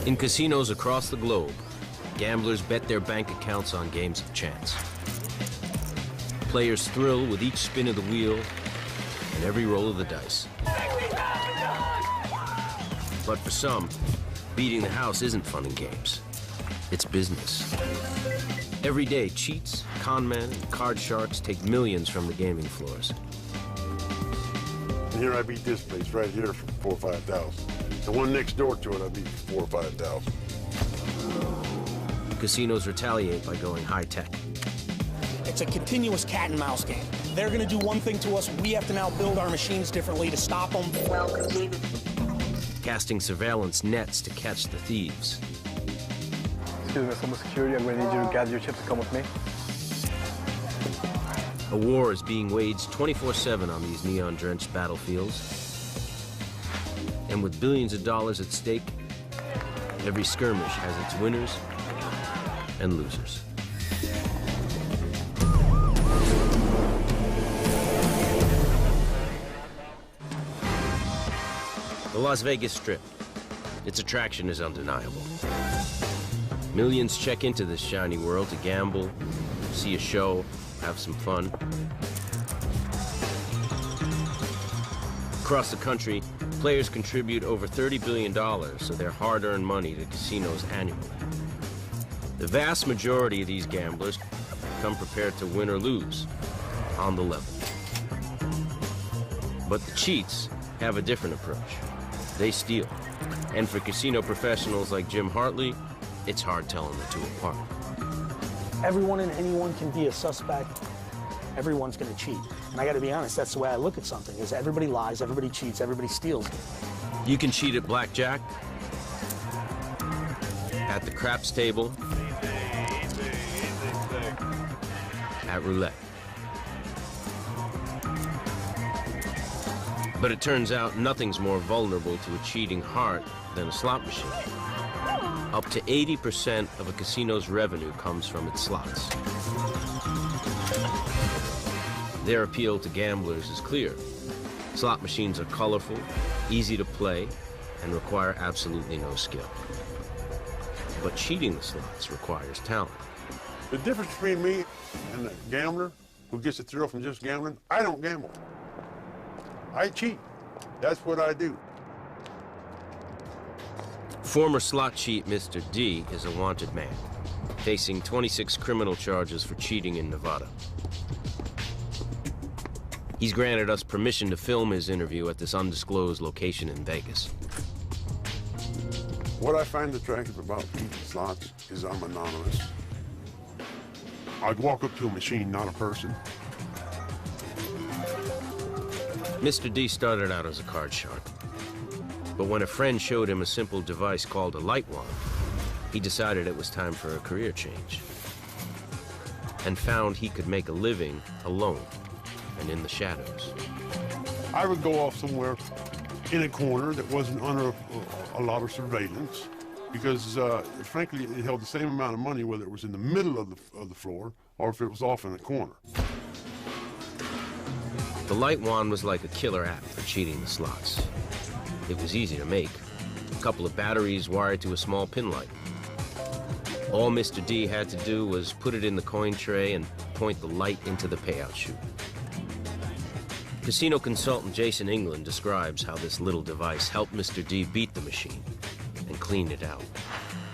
In casinos across the globe, gamblers bet their bank accounts on games of chance. Players thrill with each spin of the wheel and every roll of the dice. But for some, beating the house isn't fun and games. It's business. Every day, cheats, con men, and card sharks take millions from the gaming floors. And here I beat this place right here for 4,000 or 5,000. The one next door to it, I beat for 4,000 or 5,000. Casinos retaliate by going high-tech. It's a continuous cat and mouse game. They're going to do one thing to us, we have to now build our machines differently to stop them. Well completed. Casting surveillance nets to catch the thieves. Excuse me, someone security, I'm going to need you to gather your chips and come with me. A war is being waged 24/7 on these neon-drenched battlefields. And with billions of dollars at stake, every skirmish has its winners and losers. The Las Vegas Strip. Its attraction is undeniable. Millions check into this shiny world to gamble, see a show, have some fun. Across the country, players contribute over $30 billion of their hard-earned money to casinos annually. The vast majority of these gamblers come prepared to win or lose, on the level. But the cheats have a different approach. They steal. And for casino professionals like Jim Hartley, it's hard telling the two apart. Everyone and anyone can be a suspect. Everyone's going to cheat. And I got to be honest, that's the way I look at something, is everybody lies, everybody cheats, everybody steals. You can cheat at blackjack, at the craps table, at roulette. But it turns out nothing's more vulnerable to a cheating heart than a slot machine. Up to 80% of a casino's revenue comes from its slots. Their appeal to gamblers is clear. Slot machines are colorful, easy to play, and require absolutely no skill. But cheating the slots requires talent. The difference between me and the gambler who gets a thrill from just gambling, I don't gamble. I cheat. That's what I do. Former slot cheat Mr. D is a wanted man, facing 26 criminal charges for cheating in Nevada. He's granted us permission to film his interview at this undisclosed location in Vegas. What I find attractive about cheating slots is I'm anonymous. I'd walk up to a machine, not a person. Mr. D started out as a card shark. But when a friend showed him a simple device called a light wand, he decided it was time for a career change. And found he could make a living alone and in the shadows. I would go off somewhere in a corner that wasn't under a lot of surveillance because, frankly, it held the same amount of money whether it was in the middle of the floor or if it was off in a corner. The light wand was like a killer app for cheating the slots. It was easy to make. A couple of batteries wired to a small pin light. All Mr. D had to do was put it in the coin tray and point the light into the payout chute. Casino consultant Jason England describes how this little device helped Mr. D beat the machine and clean it out.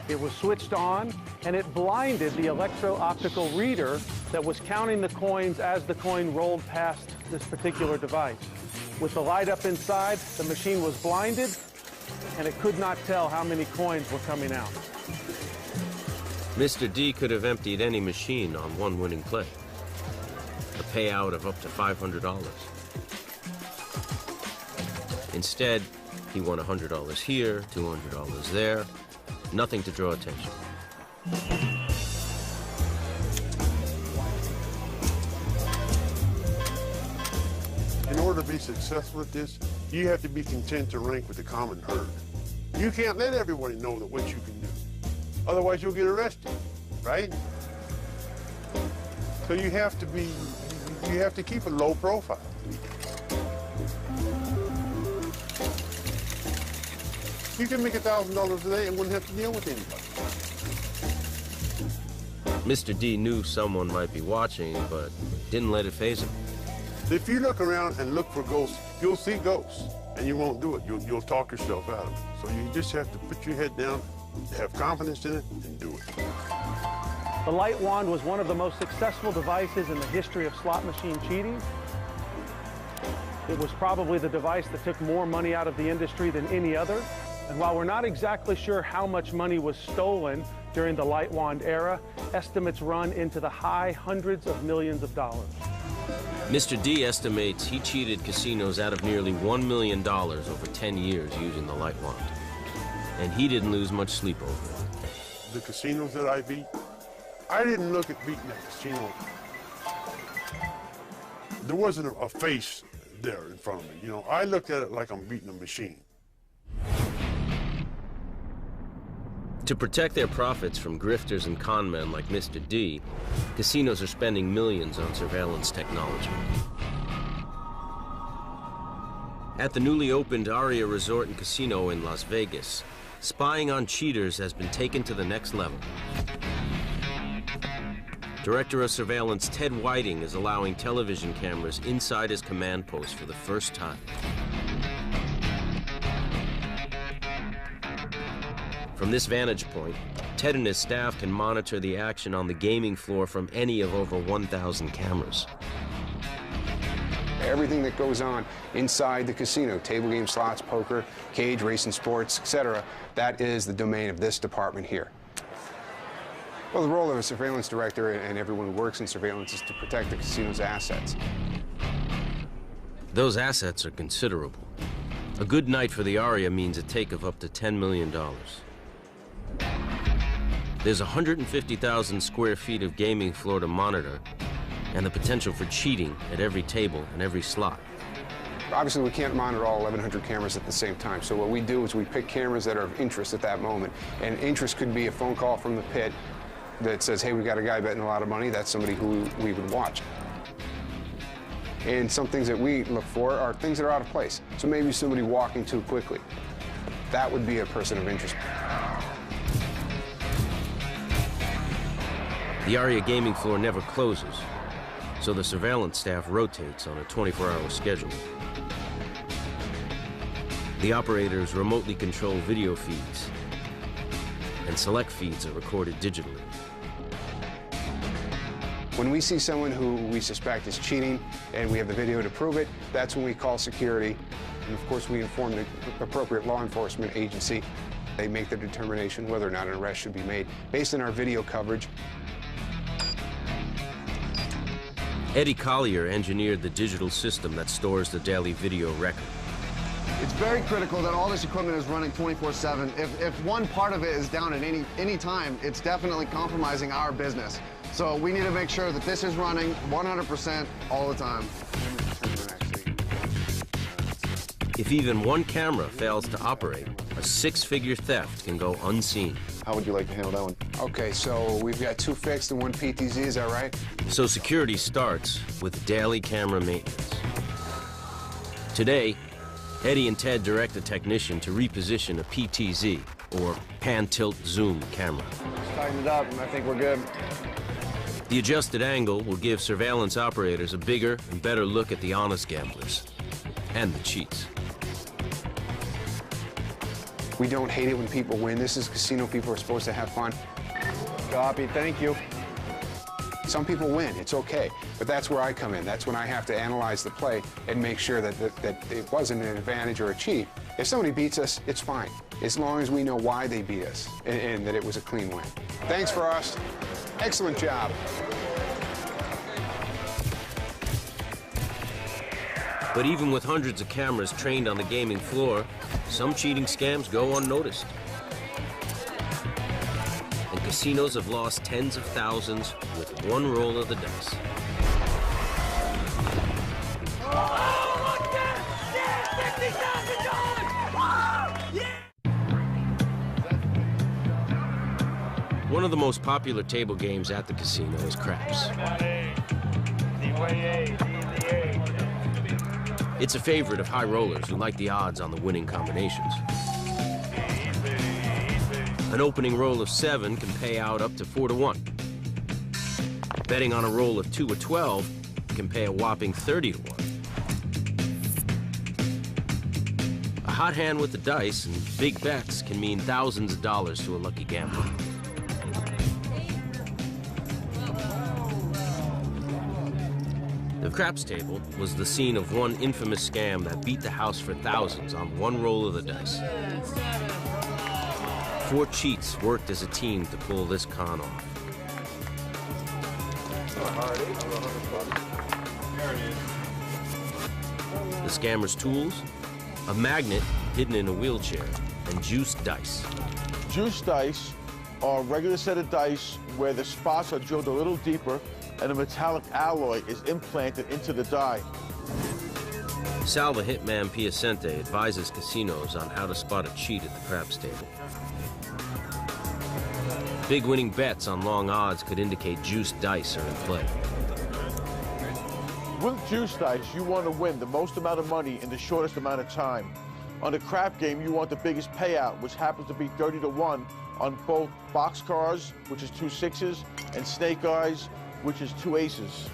It was switched on, and it blinded the electro-optical reader that was counting the coins as the coin rolled past this particular device. With the light up inside, the machine was blinded, and it could not tell how many coins were coming out. Mr. D could have emptied any machine on one winning play. A payout of up to $500. Instead, he won $100 here, $200 there, nothing to draw attention. In order to be successful at this, you have to be content to rank with the common herd. You can't let everybody know that what you can do. Otherwise, you'll get arrested, right? So you have to keep a low profile. You can make $1,000 a day and wouldn't have to deal with anybody. Mr. D knew someone might be watching, but didn't let it faze him. If you look around and look for ghosts, you'll see ghosts, and you won't do it. You'll talk yourself out of it. So you just have to put your head down, have confidence in it, and do it. The light wand was one of the most successful devices in the history of slot machine cheating. It was probably the device that took more money out of the industry than any other. And while we're not exactly sure how much money was stolen during the light wand era, estimates run into the high hundreds of millions of dollars. Mr. D estimates he cheated casinos out of nearly $1 million over 10 years using the light wand. And he didn't lose much sleep over it. The casinos that I beat, I didn't look at beating a casino. There wasn't a face there in front of me. You know, I looked at it like I'm beating a machine. To protect their profits from grifters and con men like Mr. D, casinos are spending millions on surveillance technology. At the newly opened Aria Resort and Casino in Las Vegas, spying on cheaters has been taken to the next level. Director of Surveillance Ted Whiting is allowing television cameras inside his command post for the first time. From this vantage point, Ted and his staff can monitor the action on the gaming floor from any of over 1,000 cameras. Everything that goes on inside the casino, table games, slots, poker, cage, racing sports, etc., that is the domain of this department here. Well, the role of a surveillance director and everyone who works in surveillance is to protect the casino's assets. Those assets are considerable. A good night for the Aria means a take of up to $10 million. There's 150,000 square feet of gaming floor to monitor, and the potential for cheating at every table and every slot. Obviously, we can't monitor all 1,100 cameras at the same time, so what we do is we pick cameras that are of interest at that moment. And interest could be a phone call from the pit that says, hey, we got a guy betting a lot of money. That's somebody who we would watch. And some things that we look for are things that are out of place. So maybe somebody walking too quickly. That would be a person of interest. The Aria gaming floor never closes, so the surveillance staff rotates on a 24-hour schedule. The operators remotely control video feeds, and select feeds are recorded digitally. When we see someone who we suspect is cheating and we have the video to prove it, that's when we call security. And of course, we inform the appropriate law enforcement agency. They make the determination whether or not an arrest should be made based on our video coverage. Eddie Collier engineered the digital system that stores the daily video record. It's very critical that all this equipment is running 24/7. If one part of it is down at any time, it's definitely compromising our business. So we need to make sure that this is running 100% all the time. If even one camera fails to operate, a six-figure theft can go unseen. How would you like to handle that one? Okay, so we've got 2 fixed and 1 PTZ, is that right? So security starts with daily camera maintenance. Today, Eddie and Ted direct a technician to reposition a PTZ, or pan-tilt-zoom camera. Just tighten it up, and I think we're good. The adjusted angle will give surveillance operators a bigger and better look at the honest gamblers and the cheats. We don't hate it when people win. This is a casino. People are supposed to have fun. Copy, thank you. Some people win, it's okay, but that's where I come in. That's when I have to analyze the play and make sure that it wasn't an advantage or a cheat. If somebody beats us, it's fine, as long as we know why they beat us and that it was a clean win. Thanks for us. Excellent job. But even with hundreds of cameras trained on the gaming floor, some cheating scams go unnoticed. And casinos have lost tens of thousands with one roll of the dice. Oh, look at it! Yeah, $50,000! Yeah! One of the most popular table games at the casino is craps. It's a favorite of high rollers who like the odds on the winning combinations. An opening roll of 7 can pay out up to 4 to 1. Betting on a roll of 2 or 12 can pay a whopping 30 to 1. A hot hand with the dice and big bets can mean thousands of dollars to a lucky gambler. The craps table was the scene of one infamous scam that beat the house for thousands on one roll of the dice. 4 cheats worked as a team to pull this con off. The scammer's tools? A magnet hidden in a wheelchair and juiced dice. Juiced dice are a regular set of dice where the spots are drilled a little deeper and a metallic alloy is implanted into the die. Sal the Hitman Piacente advises casinos on how to spot a cheat at the craps table. Big winning bets on long odds could indicate juiced dice are in play. With juice dice, you want to win the most amount of money in the shortest amount of time. On the crap game, you want the biggest payout, which happens to be 30 to 1 on both boxcars, which is 2 6s, and snake eyes, which is 2 aces.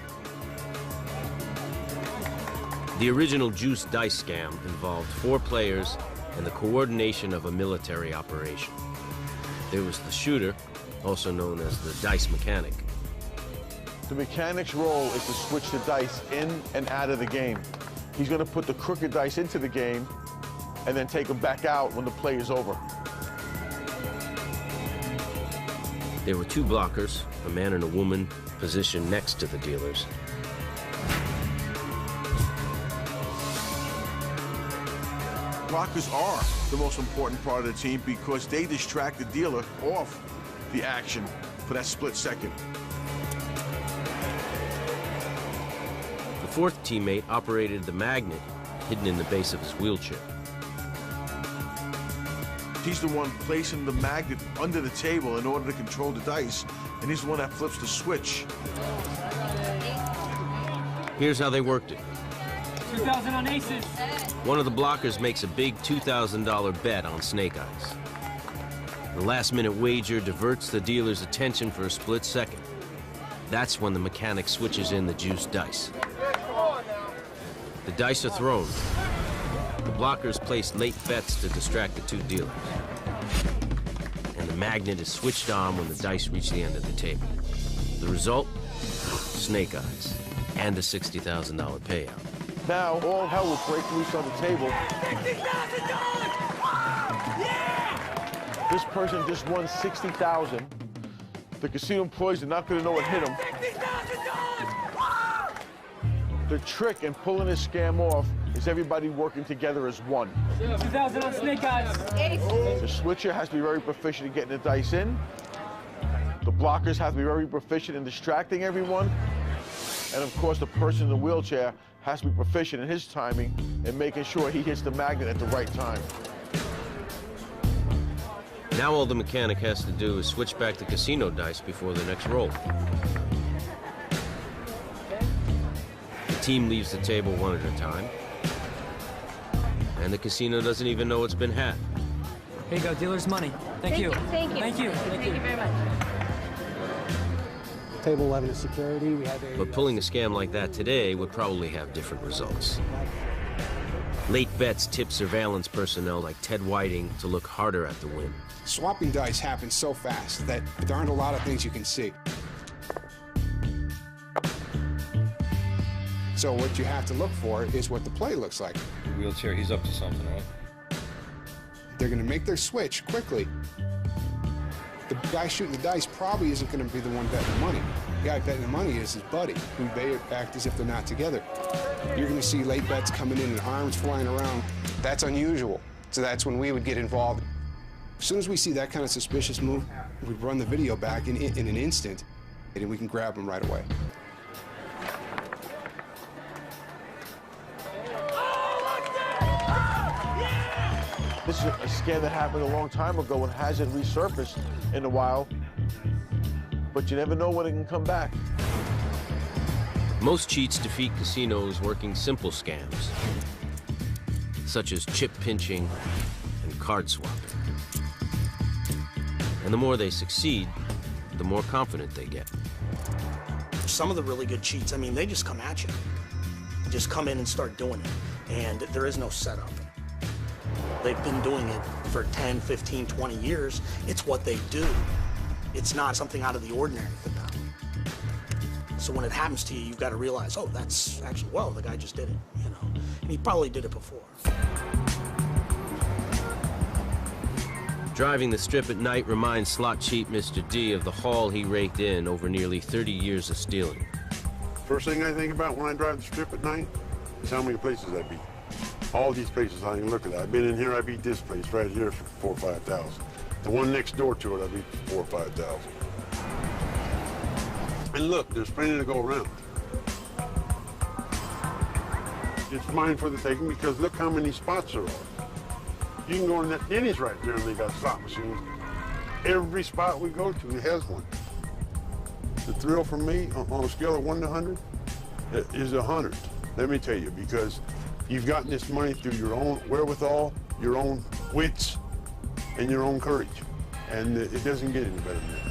The original juice dice scam involved 4 players and the coordination of a military operation. There was the shooter, also known as the dice mechanic. The mechanic's role is to switch the dice in and out of the game. He's going to put the crooked dice into the game and then take them back out when the play is over. There were 2 blockers, a man and a woman, positioned next to the dealers. Blockers are the most important part of the team because they distract the dealer off the action for that split second. The 4th teammate operated the magnet hidden in the base of his wheelchair. He's the one placing the magnet under the table in order to control the dice, and he's the one that flips the switch. Here's how they worked it. 2,000 on aces. One of the blockers makes a big $2,000 bet on snake eyes. The last-minute wager diverts the dealer's attention for a split second. That's when the mechanic switches in the juiced dice. The dice are thrown. The blockers place late bets to distract the 2 dealers. And the magnet is switched on when the dice reach the end of the table. The result? Snake eyes and a $60,000 payout. Now, all hell will break loose on the table. This person just won $60,000. The casino employees are not going to know what hit them. The trick in pulling this scam off is everybody working together as one. 2,000 on snake eyes. The switcher has to be very proficient in getting the dice in. The blockers have to be very proficient in distracting everyone. And of course, the person in the wheelchair has to be proficient in his timing and making sure he hits the magnet at the right time. Now all the mechanic has to do is switch back the casino dice before the next roll. The team leaves the table one at a time. And the casino doesn't even know it's been had. Here you go, dealer's money. Thank you. Thank you. Thank you. Thank you very much. Table 11 is security. We have a... But pulling a scam like that today would probably have different results. Late bets tip surveillance personnel like Ted Whiting to look harder at the win. Swapping dice happens so fast that there aren't a lot of things you can see. So what you have to look for is what the play looks like. The wheelchair, he's up to something, right? They're going to make their switch quickly. The guy shooting the dice probably isn't going to be the one betting the money. The guy betting the money is his buddy, who they act as if they're not together. You're going to see late bets coming in and arms flying around. That's unusual. So that's when we would get involved. As soon as we see that kind of suspicious move, we'd run the video back in an instant, and we can grab them right away. This is a scam that happened a long time ago and hasn't resurfaced in a while, but you never know when it can come back. Most cheats defeat casinos working simple scams, such as chip pinching and card swapping. And the more they succeed, the more confident they get. Some of the really good cheats, I mean, they just come at you. Just come in and start doing it. And there is no setup. They've been doing it for 10, 15, 20 years. It's what they do. It's not something out of the ordinary for them. So when it happens to you, you've got to realize, oh, that's actually, well, the guy just did it, you know. And he probably did it before. Driving the strip at night reminds slot cheat Mr. D of the haul he raked in over nearly 30 years of stealing. First thing I think about when I drive the strip at night is how many places I beat. All these places, I can look at that. I've been in here, I beat this place right here for 4,000 or 5,000. The one next door to it, I beat for 4,000 or 5,000. And look, there's plenty to go around. It's mine for the taking because look how many spots there are. You can go in that Denny's right there and they got slot machines. Every spot we go to has one. The thrill for me, on a scale of 1 to 100, is 100. Let me tell you, because you've gotten this money through your own wherewithal, your own wits, and your own courage. And it doesn't get any better than that.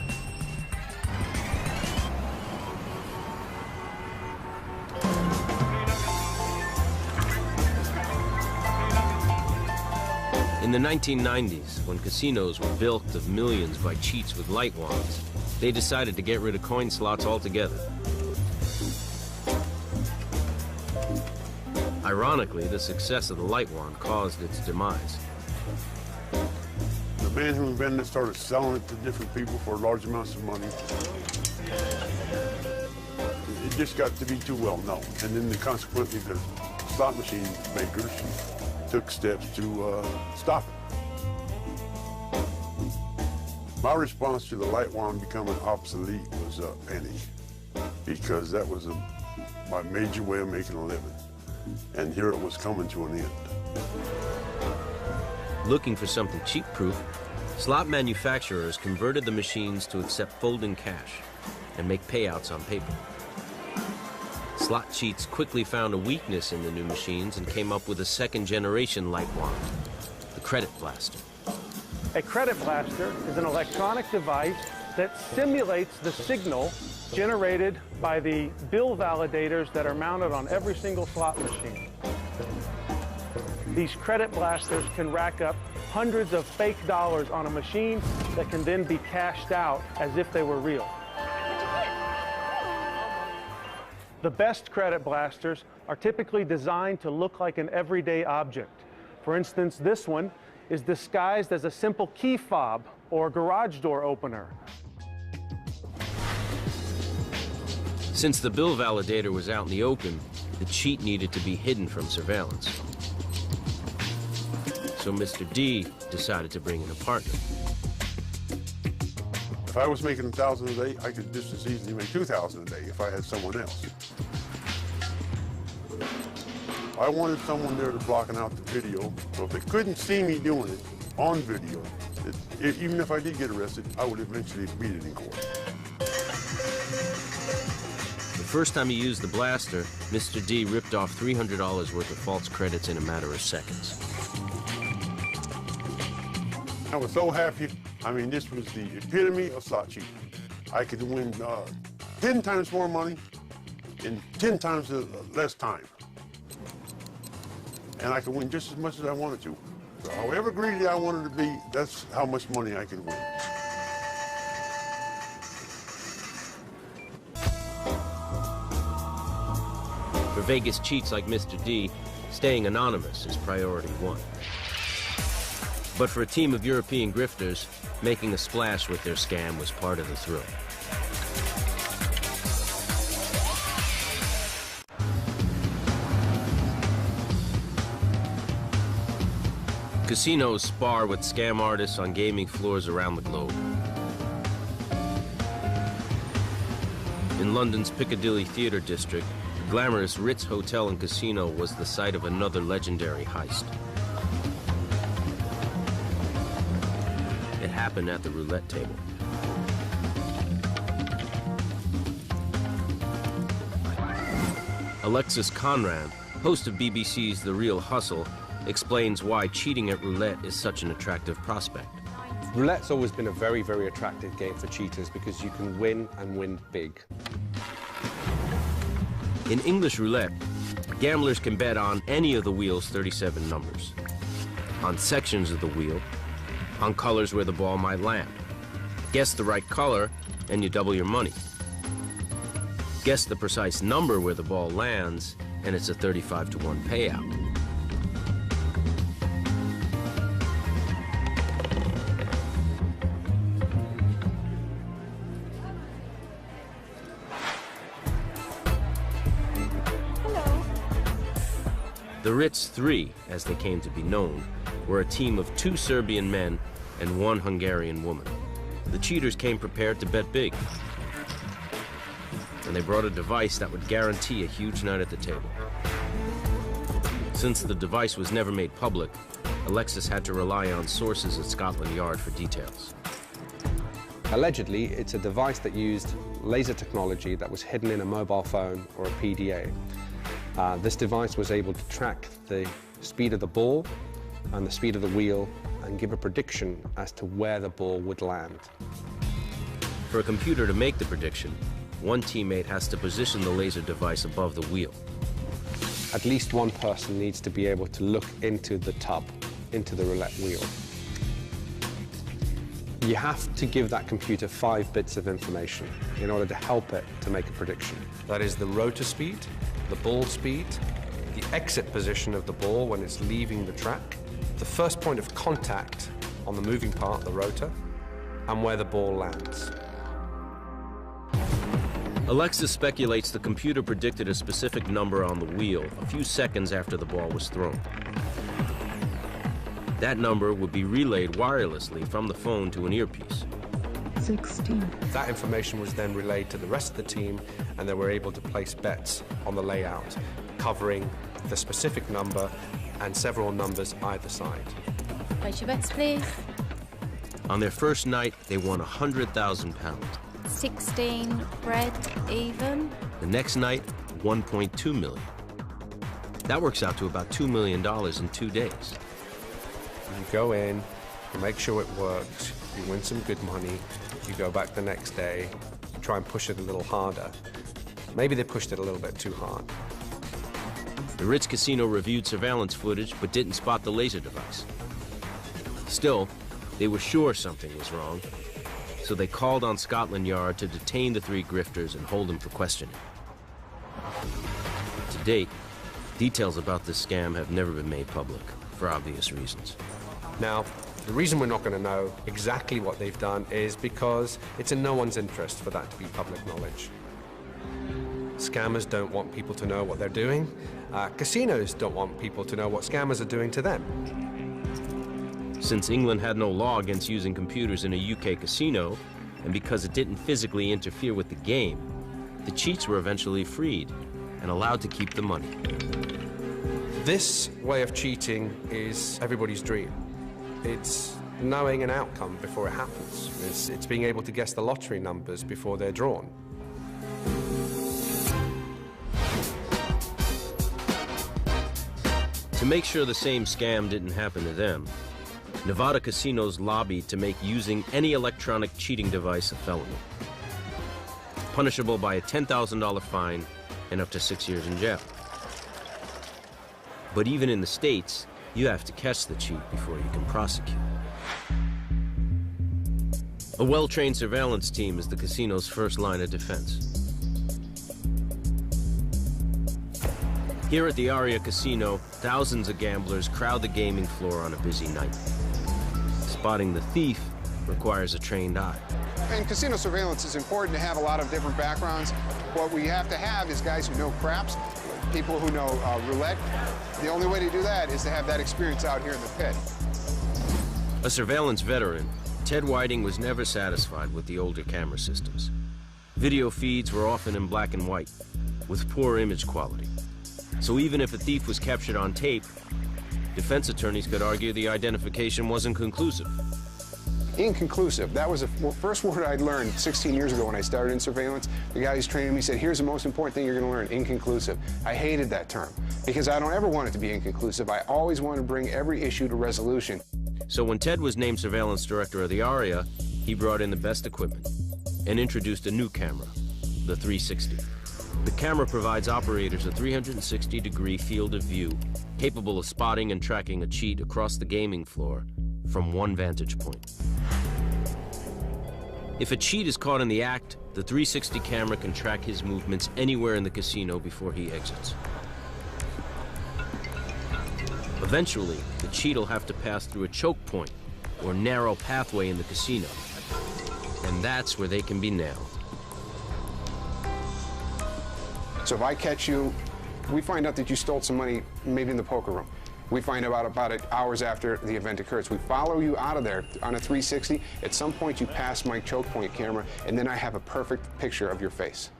In the 1990s, when casinos were bilked of millions by cheats with light wands, they decided to get rid of coin slots altogether. Ironically, the success of the light wand caused its demise. The man who invented it started selling it to different people for large amounts of money. It just got to be too well known. And then consequently, the slot machine makers took steps to stop it. My response to the light wand becoming obsolete was panic, because that was my major way of making a living. And here it was coming to an end. Looking for something cheap-proof, slot manufacturers converted the machines to accept folding cash and make payouts on paper. Slot cheats quickly found a weakness in the new machines and came up with a second-generation light wand, the credit blaster. A credit blaster is an electronic device that simulates the signal generated by the bill validators that are mounted on every single slot machine. These credit blasters can rack up hundreds of fake dollars on a machine that can then be cashed out as if they were real. The best credit blasters are typically designed to look like an everyday object. For instance, this one is disguised as a simple key fob or garage door opener. Since the bill validator was out in the open, the cheat needed to be hidden from surveillance. So Mr. D decided to bring in a partner. If I was making 1,000 a day, I could just as easily make 2,000 a day if I had someone else. I wanted someone there to blocking out the video, so if they couldn't see me doing it on video, even if I did get arrested, I would eventually beat it in court. The first time he used the blaster, Mr. D ripped off $300 worth of false credits in a matter of seconds. I was so happy. I mean, this was the epitome of slot cheating. I could win 10 times more money in 10 times less time. And I could win just as much as I wanted to. So however greedy I wanted to be, that's how much money I could win. For Vegas cheats like Mr. D, staying anonymous is priority one. But for a team of European grifters, making a splash with their scam was part of the thrill. Casinos spar with scam artists on gaming floors around the globe. In London's Piccadilly Theatre District, the glamorous Ritz Hotel and Casino was the site of another legendary heist. It happened at the roulette table. Alexis Conrad, host of BBC's The Real Hustle, explains why cheating at roulette is such an attractive prospect. Roulette's always been a very, very attractive game for cheaters because you can win and win big. In English roulette, gamblers can bet on any of the wheel's 37 numbers, on sections of the wheel, on colors where the ball might land. Guess the right color, and you double your money. Guess the precise number where the ball lands, and it's a 35-to-1 payout. The Ritz Three, as they came to be known, were a team of 2 Serbian men and 1 Hungarian woman. The cheaters came prepared to bet big, and they brought a device that would guarantee a huge night at the table. Since the device was never made public, Alexis had to rely on sources at Scotland Yard for details. Allegedly, it's a device that used laser technology that was hidden in a mobile phone or a PDA. This device was able to track the speed of the ball and the speed of the wheel and give a prediction as to where the ball would land. For a computer to make the prediction, one teammate has to position the laser device above the wheel. At least one person needs to be able to look into the tub, into the roulette wheel. You have to give that computer 5 bits of information in order to help it to make a prediction. That is the rotor speed, the ball speed, the exit position of the ball when it's leaving the track, the first point of contact on the moving part, the rotor, and where the ball lands. Alexis speculates the computer predicted a specific number on the wheel a few seconds after the ball was thrown. That number would be relayed wirelessly from the phone to an earpiece. 16. That information was then relayed to the rest of the team, and they were able to place bets on the layout, covering the specific number and several numbers either side. Place your bets, please. On their first night, they won £100,000. 16 bread even. The next night, 1.2 million. That works out to about $2 million in 2 days. You go in, you make sure it works, you win some good money, you go back the next day, you try and push it a little harder. Maybe they pushed it a little bit too hard. The Ritz Casino reviewed surveillance footage but didn't spot the laser device. Still, they were sure something was wrong, so they called on Scotland Yard to detain the 3 grifters and hold them for questioning. To date, details about this scam have never been made public, for obvious reasons. Now, the reason we're not going to know exactly what they've done is because it's in no one's interest for that to be public knowledge. Scammers don't want people to know what they're doing. Casinos don't want people to know what scammers are doing to them. Since England had no law against using computers in a UK casino, and because it didn't physically interfere with the game, the cheats were eventually freed and allowed to keep the money. This way of cheating is everybody's dream. It's knowing an outcome before it happens. It's being able to guess the lottery numbers before they're drawn. To make sure the same scam didn't happen to them, Nevada casinos lobbied to make using any electronic cheating device a felony, punishable by a $10,000 fine and up to 6 years in jail. But even in the States, you have to catch the cheat before you can prosecute. A well-trained surveillance team is the casino's first line of defense. Here at the Aria Casino, thousands of gamblers crowd the gaming floor on a busy night. Spotting the thief requires a trained eye. In casino surveillance, it's important to have a lot of different backgrounds. What we have to have is guys who know craps, people who know roulette. The only way to do that is to have that experience out here in the pit. A surveillance veteran, Ted Whiting was never satisfied with the older camera systems. Video feeds were often in black and white, with poor image quality. So even if a thief was captured on tape, defense attorneys could argue the identification wasn't conclusive. Inconclusive. That was the first word I'd learned 16 years ago when I started in surveillance. The guy who's training me said, here's the most important thing you're going to learn, inconclusive. I hated that term because I don't ever want it to be inconclusive. I always want to bring every issue to resolution. So when Ted was named surveillance director of the ARIA, he brought in the best equipment and introduced a new camera, the 360. The camera provides operators a 360-degree field of view, capable of spotting and tracking a cheat across the gaming floor from one vantage point. If a cheat is caught in the act, the 360 camera can track his movements anywhere in the casino before he exits. Eventually, the cheat will have to pass through a choke point or narrow pathway in the casino, and that's where they can be nailed. So if I catch you, we find out that you stole some money maybe in the poker room. We find out about it hours after the event occurs. We follow you out of there on a 360. At some point, you pass my choke point camera, and then I have a perfect picture of your face.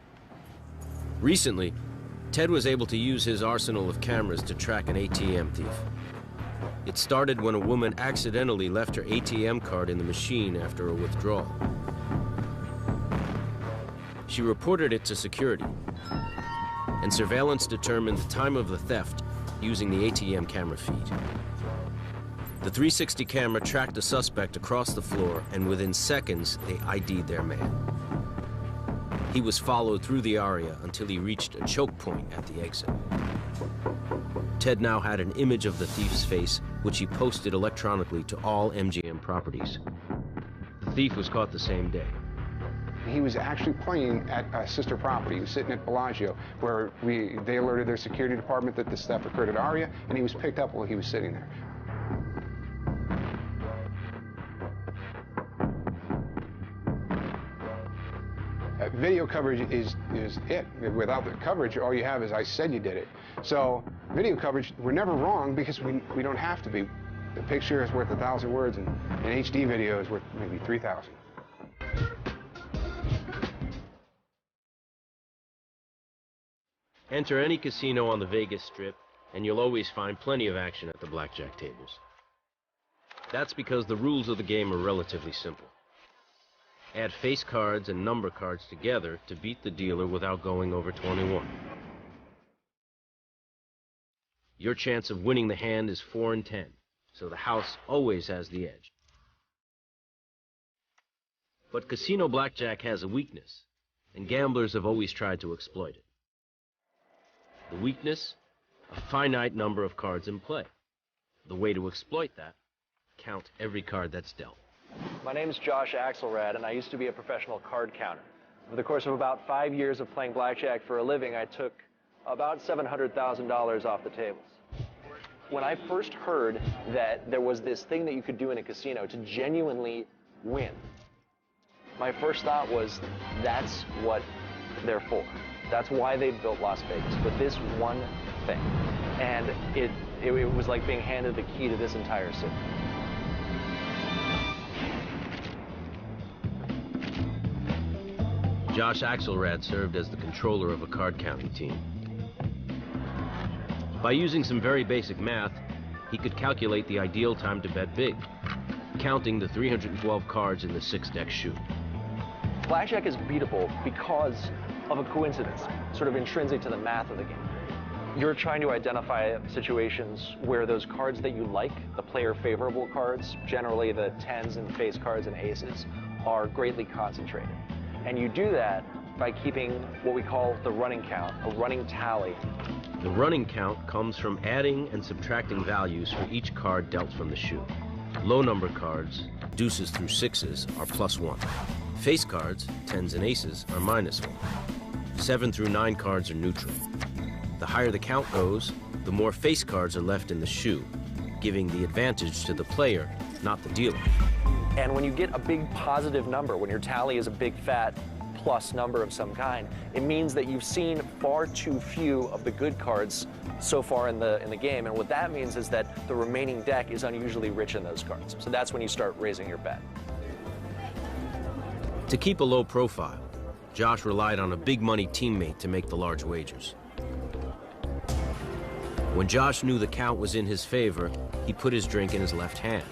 Recently, Ted was able to use his arsenal of cameras to track an ATM thief. It started when a woman accidentally left her ATM card in the machine after a withdrawal. She reported it to security, and surveillance determined the time of the theft using the ATM camera feed. The 360 camera tracked the suspect across the floor, and within seconds, they ID'd their man. He was followed through the ARIA until he reached a choke point at the exit. Ted now had an image of the thief's face, which he posted electronically to all MGM properties. The thief was caught the same day. He was actually playing at a sister property. He was sitting at Bellagio, where they alerted their security department that this theft occurred at ARIA, and he was picked up while he was sitting there. Video coverage is it. Without the coverage, all you have is I said you did it. So video coverage, we're never wrong because we don't have to be. The picture is worth 1,000 words, and an HD video is worth maybe 3,000. Enter any casino on the Vegas Strip, and you'll always find plenty of action at the blackjack tables. That's because the rules of the game are relatively simple. Add face cards and number cards together to beat the dealer without going over 21. Your chance of winning the hand is 4 in 10, so the house always has the edge. But casino blackjack has a weakness, and gamblers have always tried to exploit it. The weakness? A finite number of cards in play. The way to exploit that? Count every card that's dealt. My name is Josh Axelrad, and I used to be a professional card counter. Over the course of about 5 years of playing blackjack for a living, I took about $700,000 off the tables. When I first heard that there was this thing that you could do in a casino to genuinely win, my first thought was, that's what they're for. That's why they built Las Vegas, for this one thing. And it was like being handed the key to this entire city. Josh Axelrad served as the controller of a card counting team. By using some very basic math, he could calculate the ideal time to bet big, counting the 312 cards in the 6-deck shoe. Blackjack is beatable because of a coincidence, sort of intrinsic to the math of the game. You're trying to identify situations where those cards that you like, the player favorable cards, generally the 10s and face cards and aces, are greatly concentrated. And you do that by keeping what we call the running count, a running tally. The running count comes from adding and subtracting values for each card dealt from the shoe. Low number cards, deuces through 6s, are +1. Face cards, 10s and aces, are -1. 7 through 9 cards are neutral. The higher the count goes, the more face cards are left in the shoe, giving the advantage to the player, not the dealer. And when you get a big positive number, when your tally is a big fat plus number of some kind, it means that you've seen far too few of the good cards so far in the game. And what that means is that the remaining deck is unusually rich in those cards. So that's when you start raising your bet. To keep a low profile, Josh relied on a big money teammate to make the large wagers. When Josh knew the count was in his favor, he put his drink in his left hand.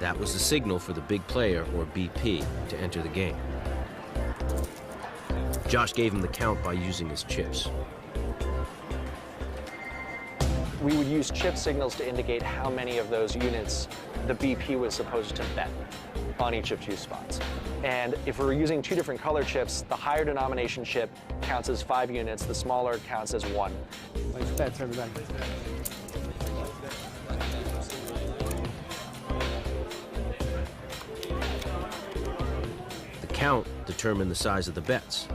That was the signal for the big player, or BP, to enter the game. Josh gave him the count by using his chips. We would use chip signals to indicate how many of those units the BP was supposed to bet on each of 2 spots. And if we're using 2 different color chips, the higher denomination chip counts as 5 units, the smaller counts as 1. Place bets, everybody. The count determined the size of the bets.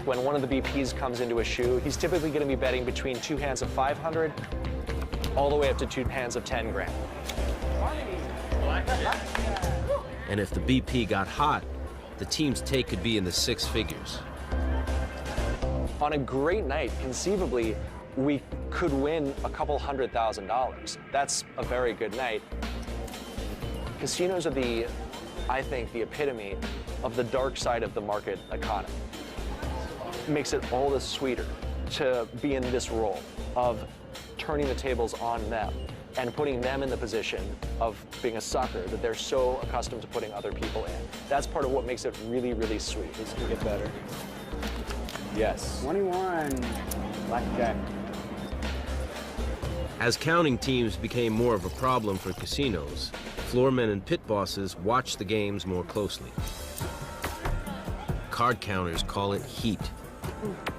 When one of the BPs comes into a shoe, he's typically going to be betting between 2 hands of 500 all the way up to 2 hands of 10 grand. And if the BP got hot, the team's take could be in the 6 figures. On a great night, conceivably, we could win a couple $100,000. That's a very good night. Casinos are I think, the epitome of the dark side of the market economy. It makes it all the sweeter to be in this role of turning the tables on them and putting them in the position of being a sucker that they're so accustomed to putting other people in. That's part of what makes it really, really sweet. This can get better. Yes. 21. Blackjack. As counting teams became more of a problem for casinos, floormen and pit bosses watched the games more closely. Card counters call it heat.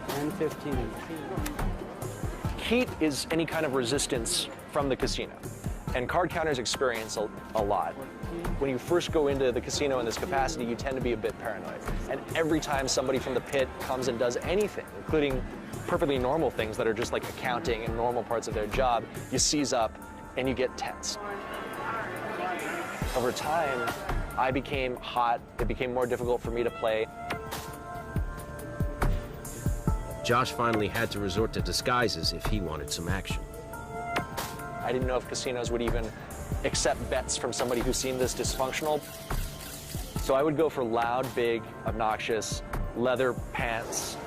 10, 15. Heat is any kind of resistance from the casino, and card counters experience a lot. When you first go into the casino in this capacity, you tend to be a bit paranoid. And every time somebody from the pit comes and does anything, including perfectly normal things that are just like accounting and normal parts of their job, you seize up and you get tense. Over time, I became hot. It became more difficult for me to play. Josh finally had to resort to disguises if he wanted some action. I didn't know if casinos would even accept bets from somebody who seemed this dysfunctional. So I would go for loud, big, obnoxious, leather pants,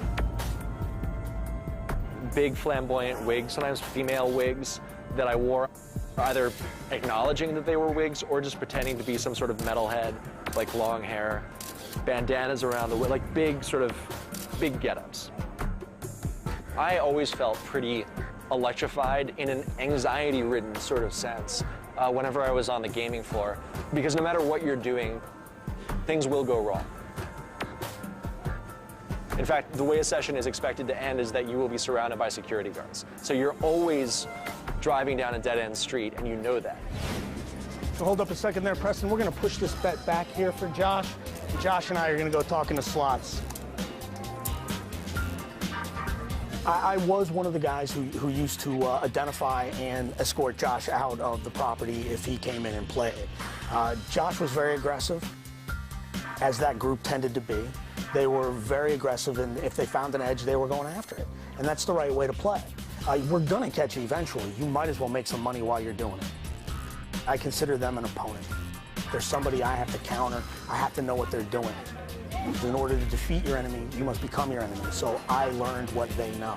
big flamboyant wigs, sometimes female wigs that I wore, either acknowledging that they were wigs or just pretending to be some sort of metalhead, like long hair, bandanas around the way, like big get-ups. I always felt pretty electrified in an anxiety-ridden sort of sense whenever I was on the gaming floor, because no matter what you're doing, things will go wrong. In fact, the way a session is expected to end is that you will be surrounded by security guards. So you're always driving down a dead-end street, and you know that. So hold up a second there, Preston. We're going to push this bet back here for Josh. Josh and I are going to go talk in the slots. I was one of the guys who used to identify and escort Josh out of the property if he came in and played. Josh was very aggressive, as that group tended to be. They were very aggressive, and if they found an edge, they were going after it. And that's the right way to play. We're going to catch you eventually. You might as well make some money while you're doing it. I consider them an opponent. They're somebody I have to counter. I have to know what they're doing. In order to defeat your enemy, you must become your enemy. So I learned what they know.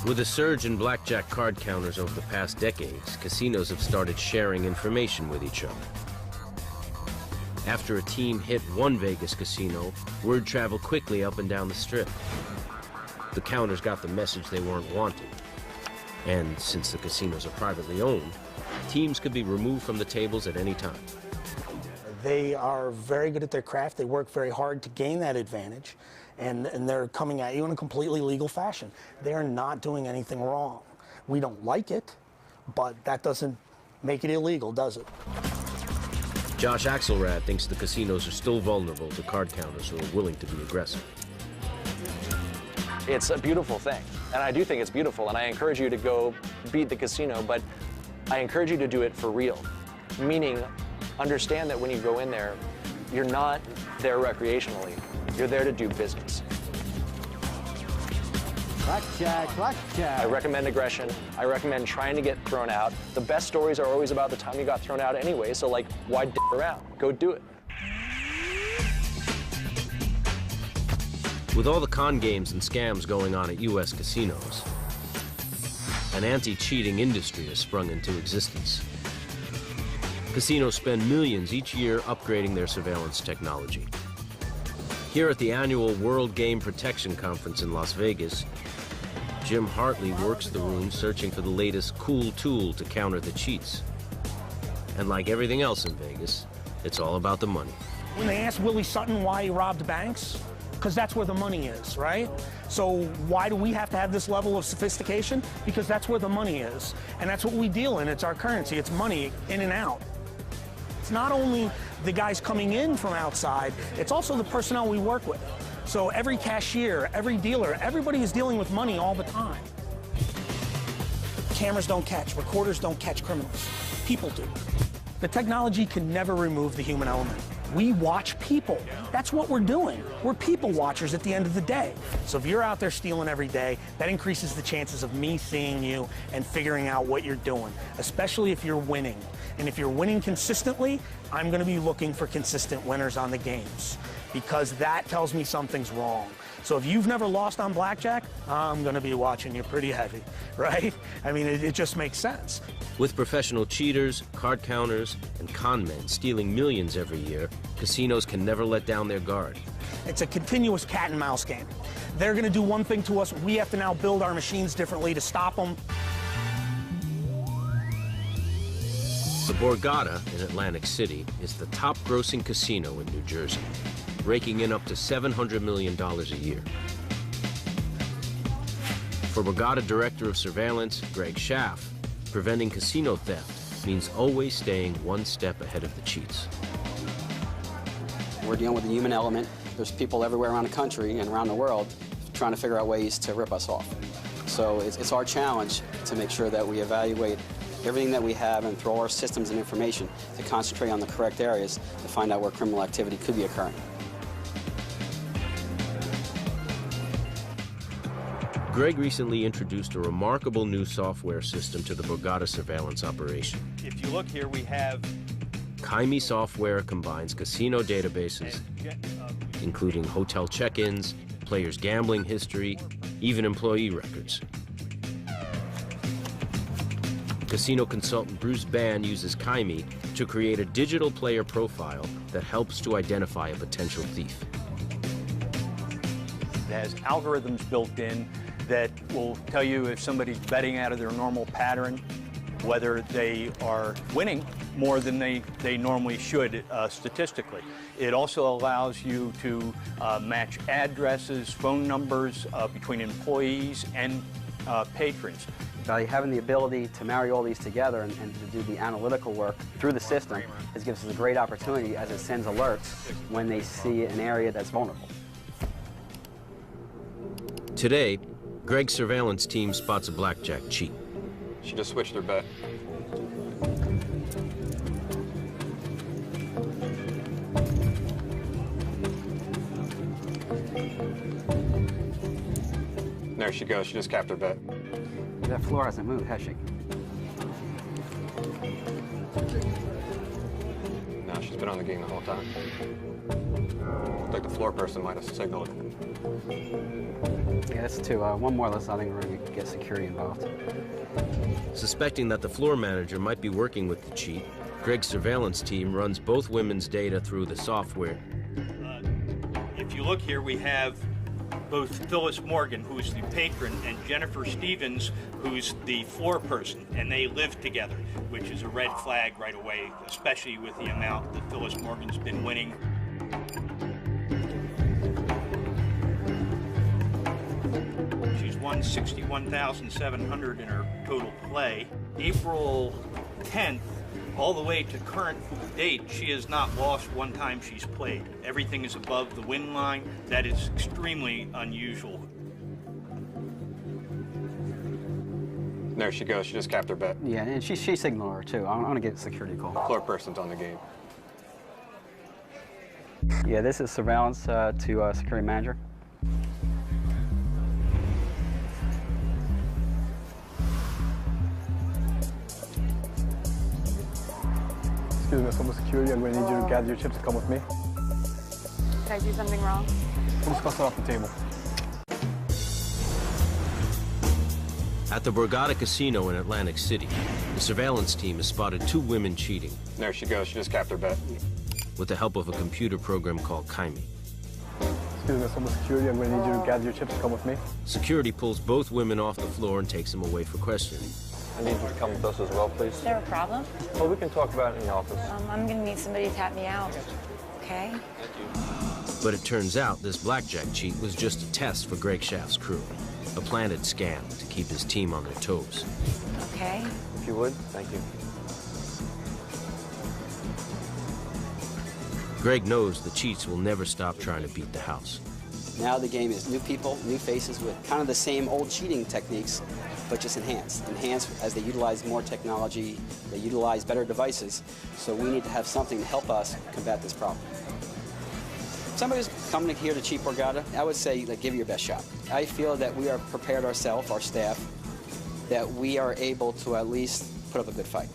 With a surge in blackjack card counters over the past decades, casinos have started sharing information with each other. After a team hit one Vegas casino, word traveled quickly up and down the strip. The counters got the message they weren't wanted. And since the casinos are privately owned, teams could be removed from the tables at any time. They are very good at their craft. They work very hard to gain that advantage, and they're coming at you in a completely legal fashion. They're not doing anything wrong. We don't like it, but that doesn't make it illegal, does it? Josh Axelrad thinks the casinos are still vulnerable to card counters who are willing to be aggressive. It's a beautiful thing, and I do think it's beautiful, and I encourage you to go beat the casino, but I encourage you to do it for real, meaning understand that when you go in there, you're not there recreationally, you're there to do business. Blackjack, blackjack. I recommend aggression. I recommend trying to get thrown out. The best stories are always about the time you got thrown out anyway, so like, why d around? Go do it. With all the con games and scams going on at U.S. casinos, an anti-cheating industry has sprung into existence. Casinos spend millions each year upgrading their surveillance technology. Here at the annual World Game Protection Conference in Las Vegas, Jim Hartley works the room searching for the latest cool tool to counter the cheats. And like everything else in Vegas, it's all about the money. When they asked Willie Sutton why he robbed banks, because that's where the money is, right? So why do we have to have this level of sophistication? Because that's where the money is. And that's what we deal in. It's our currency. It's money in and out. It's not only the guys coming in from outside, it's also the personnel we work with. So every cashier, every dealer, everybody is dealing with money all the time. Cameras don't catch, recorders don't catch criminals. People do. The technology can never remove the human element. We watch people. That's what we're doing. We're people watchers at the end of the day. So if you're out there stealing every day, that increases the chances of me seeing you and figuring out what you're doing, especially if you're winning. And if you're winning consistently, I'm going to be looking for consistent winners on the games, because that tells me something's wrong. So if you've never lost on blackjack, I'm going to be watching you pretty heavy, right? I mean, it just makes sense. With professional cheaters, card counters, and con men stealing millions every year, casinos can never let down their guard. It's a continuous cat and mouse game. They're going to do one thing to us. We have to now build our machines differently to stop them. The Borgata in Atlantic City is the top-grossing casino in New Jersey, raking in up to $700 million a year. For Borgata Director of Surveillance, Greg Schaff, preventing casino theft means always staying one step ahead of the cheats. We're dealing with the human element. There's people everywhere around the country and around the world trying to figure out ways to rip us off. So it's our challenge to make sure that we evaluate everything that we have and throw our systems and information to concentrate on the correct areas to find out where criminal activity could be occurring. Greg recently introduced a remarkable new software system to the Borgata surveillance operation. If you look here, we have Kaimi software combines casino databases, including hotel check-ins, players' gambling history, even employee records. Casino consultant Bruce Bann uses Kaimi to create a digital player profile that helps to identify a potential thief. It has algorithms built in that will tell you if somebody's betting out of their normal pattern, whether they are winning more than they normally should statistically. It also allows you to match addresses, phone numbers between employees and patrons. By having the ability to marry all these together and to do the analytical work through the system, it gives us a great opportunity as it sends alerts when they see an area that's vulnerable. Today, Greg's surveillance team spots a blackjack cheat. She just switched her bet. There she goes. She just capped her bet. That floor hasn't moved, has she? No, she's been on the game the whole time. Looks like the floor person might have signaled. Yeah, that's two. One more, I think we're going to get security involved. Suspecting that the floor manager might be working with the cheat, Greg's surveillance team runs both women's data through the software. If you look here, we have both Phyllis Morgan, who's the patron, and Jennifer Stevens, who's the floor person, and they live together, which is a red flag right away, especially with the amount that Phyllis Morgan's been winning. She's won $61,700 in her total play. April 10th, all the way to current date, she has not lost one time she's played. Everything is above the win line. That is extremely unusual. There she goes. She just capped her bet. Yeah, and she signaled her, too. I'm going to get a security call. Floor person's on the game. Yeah, this is surveillance to security manager. Excuse me, someone security, I'm going to need you to gather your chips and come with me. Did I do something wrong? We'll discuss it off the table. At the Borgata Casino in Atlantic City, the surveillance team has spotted two women cheating. There she goes. She just capped her bet. With the help of a computer program called Kaimi. Excuse me, someone security. I'm going to need you to gather your chips and come with me. Security pulls both women off the floor and takes them away for questioning. I need you to come with us as well, please. Is there a problem? Well, we can talk about it in the office. I'm gonna need somebody to tap me out. Okay? But it turns out this blackjack cheat was just a test for Greg Schaff's crew. A planted scam to keep his team on their toes. Okay? If you would, thank you. Greg knows the cheats will never stop trying to beat the house. Now the game is new people, new faces with kind of the same old cheating techniques, but just enhanced. Enhanced as they utilize more technology, they utilize better devices, so we need to have something to help us combat this problem. If somebody's coming here to cheat Borgata, I would say, like, give it your best shot. I feel that we are prepared ourselves, our staff, that we are able to at least put up a good fight.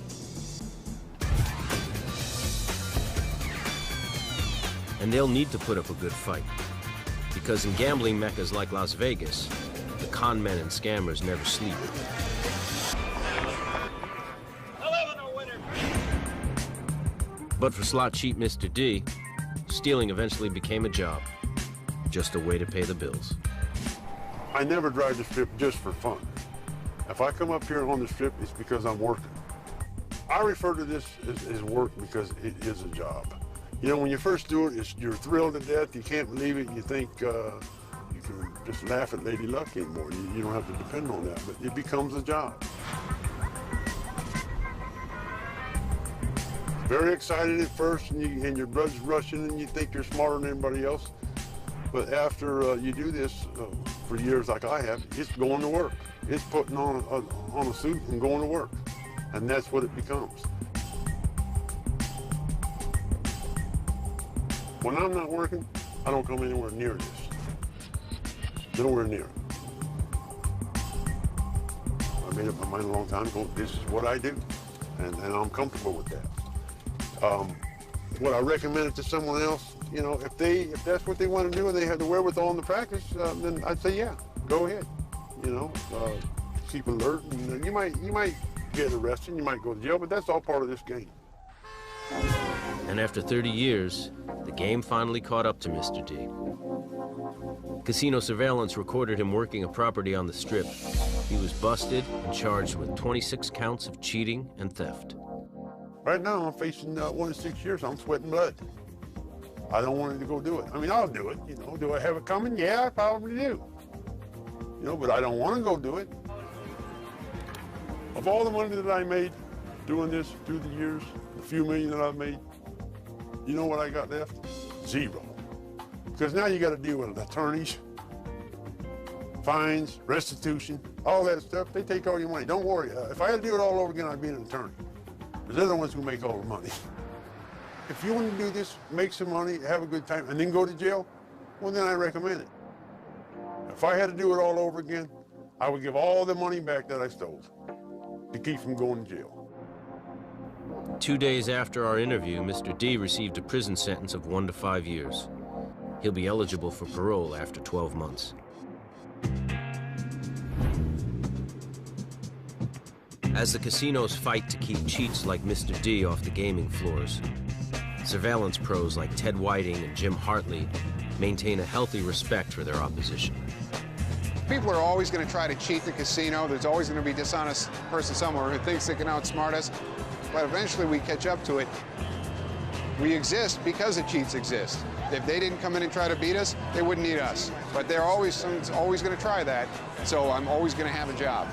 And they'll need to put up a good fight. Because in gambling meccas like Las Vegas, the con men and scammers never sleep. But for slot cheat Mr. D, stealing eventually became a job. Just a way to pay the bills. I never drive the strip just for fun. If I come up here on the strip, it's because I'm working. I refer to this as work because it is a job. You know, when you first do it, you're thrilled to death. You can't believe it. You think you can just laugh at Lady Luck anymore. You don't have to depend on that, but it becomes a job. Very excited at first, and your blood's rushing, and you think you're smarter than everybody else. But after you do this for years like I have, it's going to work. It's putting on a suit and going to work. And that's what it becomes. When I'm not working, I don't come anywhere near this. Nowhere near. I made up my mind a long time ago, this is what I do. And I'm comfortable with that. Would I recommend it to someone else? You know, if that's what they want to do and they have the wherewithal and the practice, then I'd say, yeah, go ahead. You know, keep alert, and you might get arrested, you might go to jail, but that's all part of this game. And after 30 years, the game finally caught up to Mr. D. Casino surveillance recorded him working a property on the Strip. He was busted and charged with 26 counts of cheating and theft. Right now, I'm facing 1 to 6 years. I'm sweating blood. I don't want to go do it. I mean, I'll do it, you know. Do I have it coming? Yeah, I probably do. You know, but I don't want to go do it. Of all the money that I made doing this through the years, the few million that I've made, you know what I got left? Zero. Because now you got to deal with attorneys, fines, restitution, all that stuff. They take all your money. Don't worry. If I had to do it all over again, I'd be an attorney. Because they're the ones who make all the money. If you want to do this, make some money, have a good time, and then go to jail, well, then I recommend it. If I had to do it all over again, I would give all the money back that I stole to keep from going to jail. 2 days after our interview, Mr. D received a prison sentence of 1 to 5 years. He'll be eligible for parole after 12 months. As the casinos fight to keep cheats like Mr. D off the gaming floors, surveillance pros like Ted Whiting and Jim Hartley maintain a healthy respect for their opposition. People are always going to try to cheat the casino. There's always going to be a dishonest person somewhere who thinks they can outsmart us. But eventually we catch up to it. We exist because the cheats exist. If they didn't come in and try to beat us, they wouldn't need us. But someone's always going to try that, so I'm always going to have a job.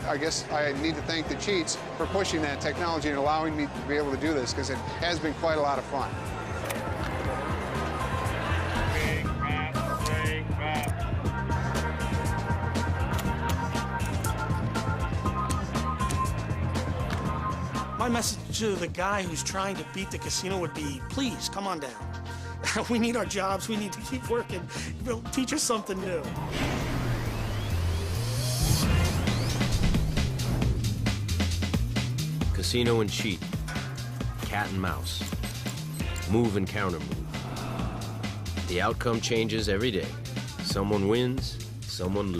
I guess I need to thank the cheats for pushing that technology and allowing me to be able to do this, because it has been quite a lot of fun. My message to the guy who's trying to beat the casino would be, please, come on down. We need our jobs. We need to keep working. Teach us something new. Casino and cheat, cat and mouse, move and counter move. The outcome changes every day. Someone wins, someone loses.